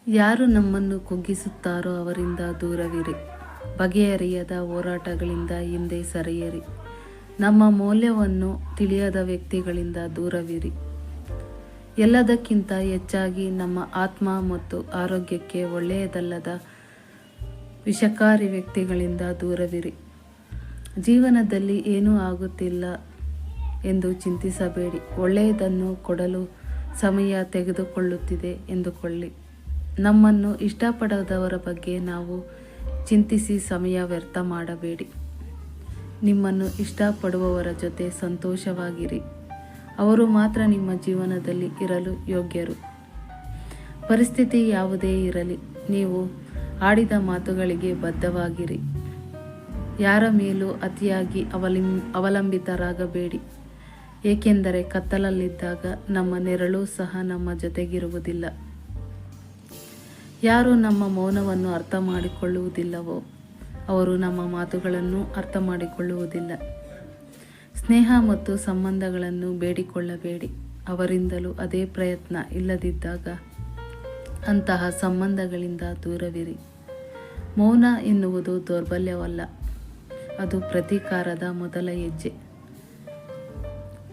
ಯಾರು ನಮ್ಮನ್ನು ಕುಗ್ಗಿಸುತ್ತಾರೋ ಅವರಿಂದ ದೂರವಿರಿ. ಬಗೆಹರಿಯದ ಹೋರಾಟಗಳಿಂದ ಹಿಂದೆ ಸರಿಯಿರಿ. ನಮ್ಮ ಮೌಲ್ಯವನ್ನು ತಿಳಿಯದ ವ್ಯಕ್ತಿಗಳಿಂದ ದೂರವಿರಿ. ಎಲ್ಲದಕ್ಕಿಂತ ಹೆಚ್ಚಾಗಿ ನಮ್ಮ ಆತ್ಮ ಮತ್ತು ಆರೋಗ್ಯಕ್ಕೆ ಒಳ್ಳೆಯದಲ್ಲದ ವಿಷಕಾರಿ ವ್ಯಕ್ತಿಗಳಿಂದ ದೂರವಿರಿ. ಜೀವನದಲ್ಲಿ ಏನೂ ಆಗುತ್ತಿಲ್ಲ ಎಂದು ಚಿಂತಿಸಬೇಡಿ. ಒಳ್ಳೆಯದನ್ನು ಕೊಡಲು ಸಮಯ ತೆಗೆದುಕೊಳ್ಳುತ್ತಿದೆ ಎಂದುಕೊಳ್ಳಿ. ನಮ್ಮನ್ನು ಇಷ್ಟಪಡದವರ ಬಗ್ಗೆ ನಾವು ಚಿಂತಿಸಿ ಸಮಯ ವ್ಯರ್ಥ ಮಾಡಬೇಡಿ. ನಿಮ್ಮನ್ನು ಇಷ್ಟಪಡುವವರ ಜೊತೆ ಸಂತೋಷವಾಗಿರಿ. ಅವರು ಮಾತ್ರ ನಿಮ್ಮ ಜೀವನದಲ್ಲಿ ಇರಲು ಯೋಗ್ಯರು. ಪರಿಸ್ಥಿತಿ ಯಾವುದೇ ಇರಲಿ, ನೀವು ಆಡಿದ ಮಾತುಗಳಿಗೆ ಬದ್ಧವಾಗಿರಿ. ಯಾರ ಮೇಲೂ ಅತಿಯಾಗಿ ಅವಲಂಬಿತರಾಗಬೇಡಿ. ಏಕೆಂದರೆ ಕತ್ತಲಲ್ಲಿದ್ದಾಗ ನಮ್ಮ ನೆರಳು ಸಹ ನಮ್ಮ ಜೊತೆಗಿರುವುದಿಲ್ಲ. ಯಾರು ನಮ್ಮ ಮೌನವನ್ನು ಅರ್ಥ ಮಾಡಿಕೊಳ್ಳುವುದಿಲ್ಲವೋ ಅವರು ನಮ್ಮ ಮಾತುಗಳನ್ನು ಅರ್ಥ ಮಾಡಿಕೊಳ್ಳುವುದಿಲ್ಲ. ಸ್ನೇಹ ಮತ್ತು ಸಂಬಂಧಗಳನ್ನು ಬೇಡಿಕೊಳ್ಳಬೇಡಿ. ಅವರಿಂದಲೂ ಅದೇ ಪ್ರಯತ್ನ ಇಲ್ಲದಿದ್ದಾಗ ಅಂತಹ ಸಂಬಂಧಗಳಿಂದ ದೂರವಿರಿ. ಮೌನ ಎನ್ನುವುದು ದೌರ್ಬಲ್ಯವಲ್ಲ, ಅದು ಪ್ರತೀಕಾರದ ಮೊದಲ ಹೆಜ್ಜೆ.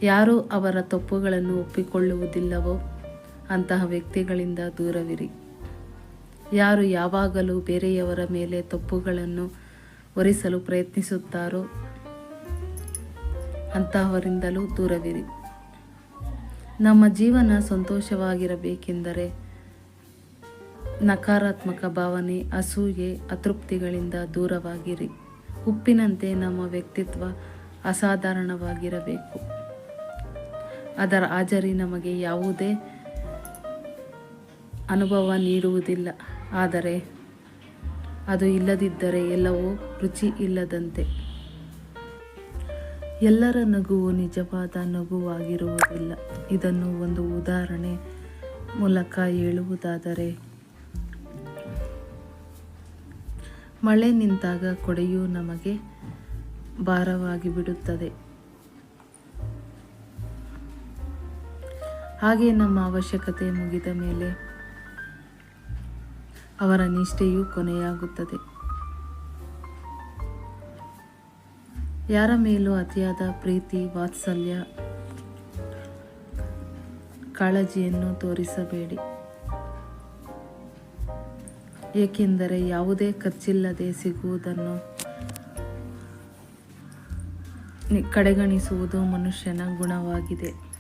ಯಾರು ಅವರ ತಪ್ಪುಗಳನ್ನು ಒಪ್ಪಿಕೊಳ್ಳುವುದಿಲ್ಲವೋ ಅಂತಹ ವ್ಯಕ್ತಿಗಳಿಂದ ದೂರವಿರಿ. ಯಾರು ಯಾವಾಗಲೂ ಬೇರೆಯವರ ಮೇಲೆ ತಪ್ಪುಗಳನ್ನು ಹೊರಿಸಲು ಪ್ರಯತ್ನಿಸುತ್ತಾರೋ ಅಂತಹವರಿಂದಲೂ ದೂರವಿರಿ. ನಮ್ಮ ಜೀವನ ಸಂತೋಷವಾಗಿರಬೇಕೆಂದರೆ ನಕಾರಾತ್ಮಕ ಭಾವನೆ, ಅಸೂಯೆ, ಅತೃಪ್ತಿಗಳಿಂದ ದೂರವಾಗಿರಿ. ಉಪ್ಪಿನಂತೆ ನಮ್ಮ ವ್ಯಕ್ತಿತ್ವ ಅಸಾಧಾರಣವಾಗಿರಬೇಕು. ಅದರ ಹಾಜರಿ ನಮಗೆ ಯಾವುದೇ ಅನುಭವ ನೀಡುವುದಿಲ್ಲ. ಆದರೆ ಅದು ಇಲ್ಲದಿದ್ದರೆ ಎಲ್ಲವೂ ರುಚಿ ಇಲ್ಲದಂತೆ. ಎಲ್ಲರ ನಗುವು ನಿಜವಾದ ನಗುವಾಗಿರುವುದಿಲ್ಲ. ಇದನ್ನು ಒಂದು ಉದಾಹರಣೆ ಮೂಲಕ ಹೇಳುವುದಾದರೆ, ಮಳೆ ನಿಂತಾಗ ಕೊಡೆಯು ನಮಗೆ ಭಾರವಾಗಿ ಬಿಡುತ್ತದೆ. ಹಾಗೆ ನಮ್ಮ ಅವಶ್ಯಕತೆ ಮುಗಿದ ಮೇಲೆ ಅವರ ನಿಷ್ಠೆಯು ಕೊನೆಯಾಗುತ್ತದೆ. ಯಾರ ಮೇಲೂ ಅತಿಯಾದ ಪ್ರೀತಿ, ವಾತ್ಸಲ್ಯ, ಕಾಳಜಿಯನ್ನು ತೋರಿಸಬೇಡಿ. ಏಕೆಂದರೆ ಯಾವುದೇ ಖರ್ಚಿಲ್ಲದೆ ಸಿಗುವುದನ್ನು ಕಡೆಗಣಿಸುವುದು ಮನುಷ್ಯನ ಗುಣವಾಗಿದೆ.